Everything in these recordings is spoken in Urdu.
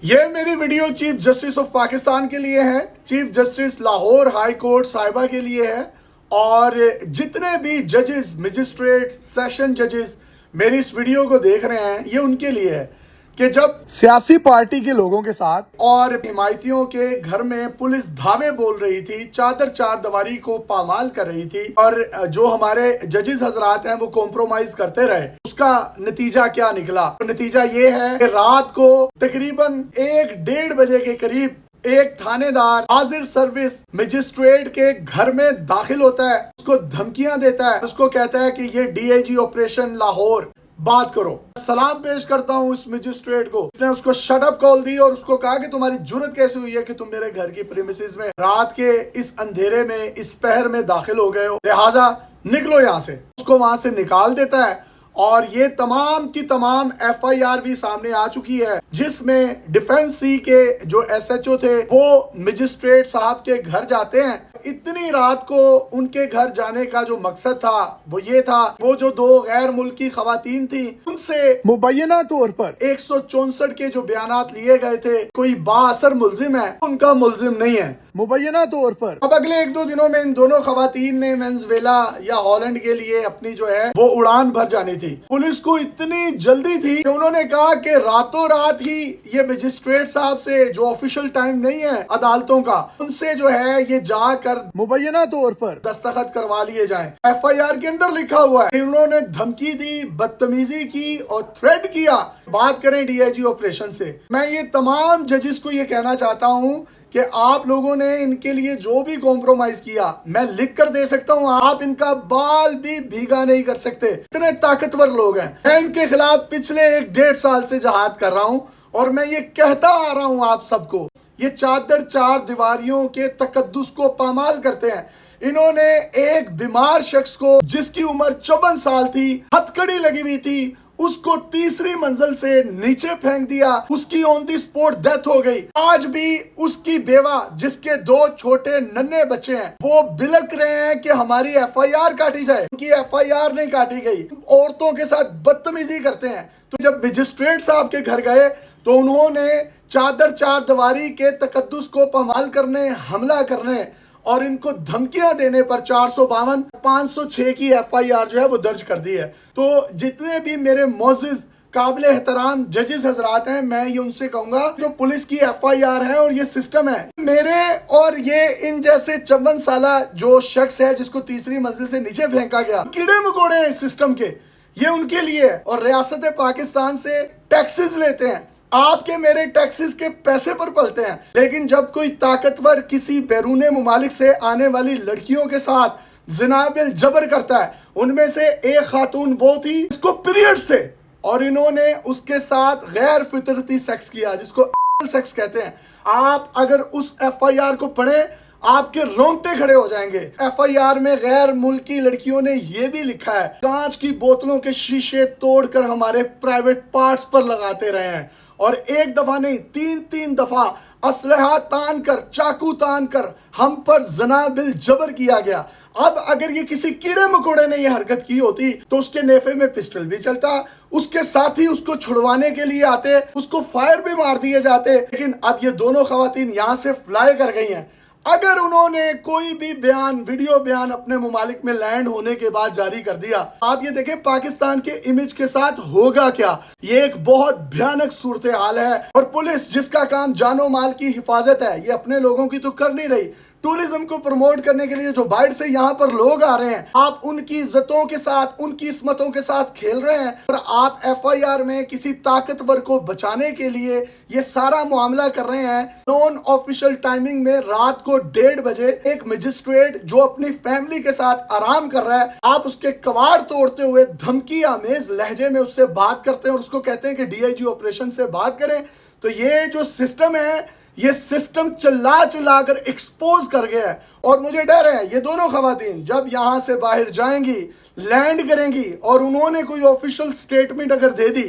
یہ میری video chief justice of Pakistan کے لیے ہے، chief justice Lahore high court صاحبہ کے لیے ہے، اور جتنے بھی ججز، مجسٹریٹ، سیشن ججز میری اس ویڈیو کو دیکھ رہے ہیں، یہ ان کے لیے ہے کہ جب سیاسی پارٹی کے لوگوں کے ساتھ اور حمایتیوں کے گھر میں پولیس دھاوے بول رہی تھی، چادر چار دیواری کو پامال کر رہی تھی، اور جو ہمارے ججز حضرات ہیں وہ کمپرومائز کرتے رہے، اس کا نتیجہ کیا نکلا؟ نتیجہ یہ ہے کہ رات کو تقریباً 1-1:30 بجے کے قریب ایک تھانے دار حاضر سروس مجسٹریٹ کے گھر میں داخل ہوتا ہے، اس کو دھمکیاں دیتا ہے، اس کو کہتا ہے کہ یہ D I G operation Lahore, بات کرو۔ سلام پیش کرتا ہوں اس مجسٹریٹ کو، اس نے اس کو شٹ اپ کال دی اور اس کو کہا کہ تمہاری جرت کیسے ہوئی ہے کہ تم میرے گھر کی پریمیسز میں رات کے اس اندھیرے میں، اس پہر میں داخل ہو گئے ہو، لہٰذا نکلو یہاں سے۔ اس کو وہاں سے نکال دیتا ہے، اور یہ تمام کی تمام ایف آئی آر بھی سامنے آ چکی ہے، جس میں ڈیفنس سی کے جو ایس ایچ او تھے وہ مجسٹریٹ صاحب کے گھر جاتے ہیں۔ اتنی رات کو ان کے گھر جانے کا جو مقصد تھا وہ یہ تھا، وہ جو 2 غیر ملکی خواتین تھیں ان سے مبینہ طور پر 164 کے جو بیانات لیے گئے تھے، کوئی با اثر ملزم ہے، ان کا ملزم نہیں ہے مبینہ طور پر۔ اب اگلے 1-2 دنوں میں ان دونوں خواتین نے وینزویلا یا ہالینڈ کے لیے اپنی جو ہے وہ اڑان بھر جانی تھی۔ پولیس کو اتنی جلدی تھی کہ انہوں نے کہا کہ راتوں رات ہی یہ مجسٹریٹ صاحب سے، جو آفیشل ٹائم نہیں ہے عدالتوں کا، ان سے جو ہے یہ جا کر مبینہ طور پر دستخط کروا لیے جائیں۔ ایف آئی آر کے اندر لکھا ہوا ہے کہ انہوں نے دھمکی دی، بدتمیزی کی اور تھریٹ کیا، بات کریں ڈی آئی جی آپریشن سے۔ میں یہ تمام ججز کو یہ کہنا چاہتا ہوں کہ آپ لوگوں نے ان کے لیے جو بھی کمپرومائز کیا، میں لکھ کر دے سکتا ہوں، آپ ان کا بال بھی بھیگا نہیں کر سکتے، اتنے طاقتور لوگ ہیں۔ میں ان کے خلاف پچھلے 1-1.5 سال سے جہاد کر رہا ہوں، اور میں یہ کہتا آ رہا ہوں آپ سب کو، یہ چادر چار دیواریوں کے تقدس کو پامال کرتے ہیں۔ انہوں نے ایک بیمار شخص کو، جس کی عمر 54 سال تھی، ہتھکڑی لگی ہوئی تھی، اس کو تیسری منزل سے نیچے پھینک دیا، اس کی آن دی اسپوٹ ڈیتھ ہو گئی۔ آج بھی اس کی بیوہ، جس کے 2 چھوٹے ننھے بچے ہیں، وہ بلک رہے ہیں کہ ہماری ایف آئی آر کاٹی جائے۔ ان کی ایف آئی آر نہیں کاٹی گئی، عورتوں کے ساتھ بدتمیزی کرتے ہیں۔ تو جب مجسٹریٹ صاحب کے گھر گئے تو انہوں نے چادر چار دیواری کے تقدس کو پامال کرنے، حملہ کرنے اور ان کو دھمکیاں دینے پر 452 506 کی ایف آئی آر جو ہے وہ درج کر دی ہے۔ تو جتنے بھی میرے معزز قابل احترام ججز حضرات ہیں، میں یہ ان سے کہوں گا، جو پولیس کی ایف آئی آر ہے اور یہ سسٹم ہے، میرے اور یہ ان جیسے 54 سالہ جو شخص ہے جس کو تیسری منزل سے نیچے پھینکا گیا، کیڑے مکوڑے ہیں اس سسٹم کے، یہ ان کے لیے ہے، اور ریاست پاکستان سے ٹیکسز لیتے ہیں، آپ کے میرے ٹیکسز کے پیسے پر پلتے ہیں۔ لیکن جب کوئی طاقتور کسی بیرون ممالک سے آنے والی لڑکیوں کے ساتھ زنا بالجبر کرتا ہے، ان میں سے ایک خاتون وہ تھی جس کو پیریڈز تھے، اور انہوں نے اس کے ساتھ غیر فطرتی سیکس کیا، جس کو سیکس کہتے ہیں۔ آپ اگر اس ایف آئی آر کو پڑھیں، آپ کے رونگٹے کھڑے ہو جائیں گے۔ ایف آئی آر میں غیر ملکی لڑکیوں نے یہ بھی لکھا ہے، کانچ کی بوتلوں کے شیشے توڑ کر ہمارے پرائیویٹ پارٹس پر لگاتے رہے ہیں، اور 1 دفعہ نہیں، 3 دفعہ اسلحہ تان کر، چاقو تان کر ہم پر زنا بالجبر کیا گیا۔ اب اگر یہ کسی کیڑے مکوڑے نے یہ حرکت کی ہوتی تو اس کے نیفے میں پسٹل بھی چلتا، اس کے ساتھی اس کو چھڑوانے کے لیے آتے، اس کو فائر بھی مار دیے جاتے، لیکن اب یہ دونوں خواتین یہاں سے فلائی کر گئی ہیں۔ اگر انہوں نے کوئی بھی بیان، ویڈیو بیان اپنے ممالک میں لینڈ ہونے کے بعد جاری کر دیا، آپ یہ دیکھیں پاکستان کے امیج کے ساتھ ہوگا کیا۔ یہ ایک بہت بھیانک صورتحال ہے، اور پولیس جس کا کام جان و مال کی حفاظت ہے، یہ اپنے لوگوں کی تو کر نہیں رہی۔ ٹورزم کو پروموٹ کرنے کے لیے جو باہر سے یہاں پر لوگ آ رہے ہیں، آپ ان کی عزتوں کے ساتھ، ان کی عصمتوں کے ساتھ کھیل رہے ہیں، اور آپ ایف آئی آر میں کسی طاقتور کو بچانے کے لیے یہ سارا معاملہ کر رہے ہیں۔ نون آفیشل ٹائمنگ میں رات کو 1:30 بجے ایک مجسٹریٹ جو اپنی فیملی کے ساتھ آرام کر رہا ہے، آپ اس کے کواڑ توڑتے ہوئے دھمکی آمیز لہجے میں اس سے بات کرتے ہیں، اور اس کو کہتے ہیں کہ ڈی آئی جی آپریشن سے بات کریں۔ تو یہ جو سسٹم ہے، یہ سسٹم چلا چلا کر ایکسپوز کر گیا ہے، اور مجھے ڈر ہے یہ دونوں خواتین جب یہاں سے باہر جائیں گی، لینڈ کریں گی، اور انہوں نے کوئی آفیشل سٹیٹمنٹ اگر دے دی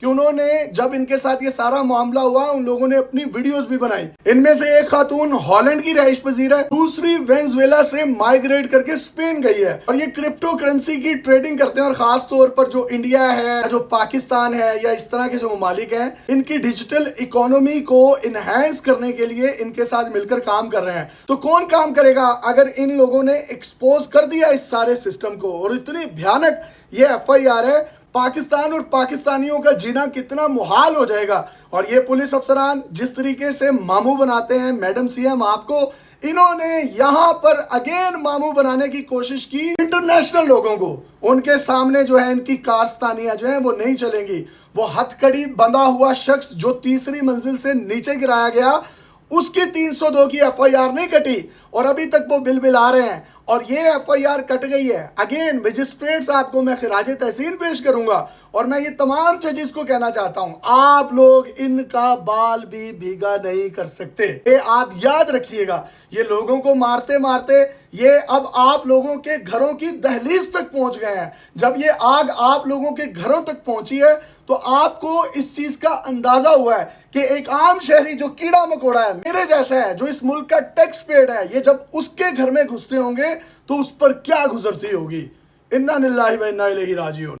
کہ انہوں نے جب ان کے ساتھ یہ سارا معاملہ ہوا ان لوگوں نے اپنی ویڈیوز بھی بنائی. ان میں سے ایک خاتون ہالینڈ کی رہائش پذیر ہے, دوسری وینزویلا سے مائگریٹ کر کے اسپین گئی ہے, اور یہ کرپٹو کرنسی کی ٹریڈنگ کرتے ہیں. اور خاص طور پر جو انڈیا ہے, جو پاکستان ہے, یا اس طرح کے جو ممالک ہیں, ان کی ڈیجیٹل اکانومی کو انہینس کرنے کے لیے ان کے ساتھ مل کر کام کر رہے ہیں. تو کون کام کرے گا اگر ان لوگوں نے ایکسپوز کر دیا اس سارے سسٹم کو؟ اور اتنی بھیانک یہ ایف آئی آر ہے, پاکستان اور پاکستانیوں کا جینا کتنا محال ہو جائے گا. اور یہ پولیس افسران جس طریقے سے ماموں بناتے ہیں میڈم سی ایم آپ کو, انہوں نے یہاں پر اگین ماموں بنانے کی کوشش کی انٹرنیشنل لوگوں کو. ان کے سامنے جو ہے ان کی کارستانیاں جو ہیں وہ نہیں چلیں گی. وہ ہتھ کڑی بندھا ہوا شخص جو تیسری منزل سے نیچے گرایا گیا, اس کی 302 کی ایف آئی آر نہیں کٹی, اور ابھی تک وہ بل آ رہے ہیں. اور یہ ایف آئی آر کٹ گئی ہے. اگین مجسٹریٹ صاحب کو میں خراج تحسین پیش کروں گا, اور میں یہ تمام ججز کو کہنا چاہتا ہوں, آپ لوگ ان کا بال بھی بھیگا نہیں کر سکتے. یہ آپ یاد رکھیے گا, یہ لوگوں کو مارتے مارتے یہ اب آپ لوگوں کے گھروں کی دہلیز تک پہنچ گئے ہیں. جب یہ آگ آپ لوگوں کے گھروں تک پہنچی ہے تو آپ کو اس چیز کا اندازہ ہوا ہے کہ ایک عام شہری جو کیڑا مکوڑا ہے, میرے جیسا ہے, جو اس ملک کا ٹیکس پیڈ ہے, یہ جب اس کے گھر میں گھستے ہوں گے تو اس پر کیا گزرتی ہوگی. انا للہ و انا الیہ راجعون.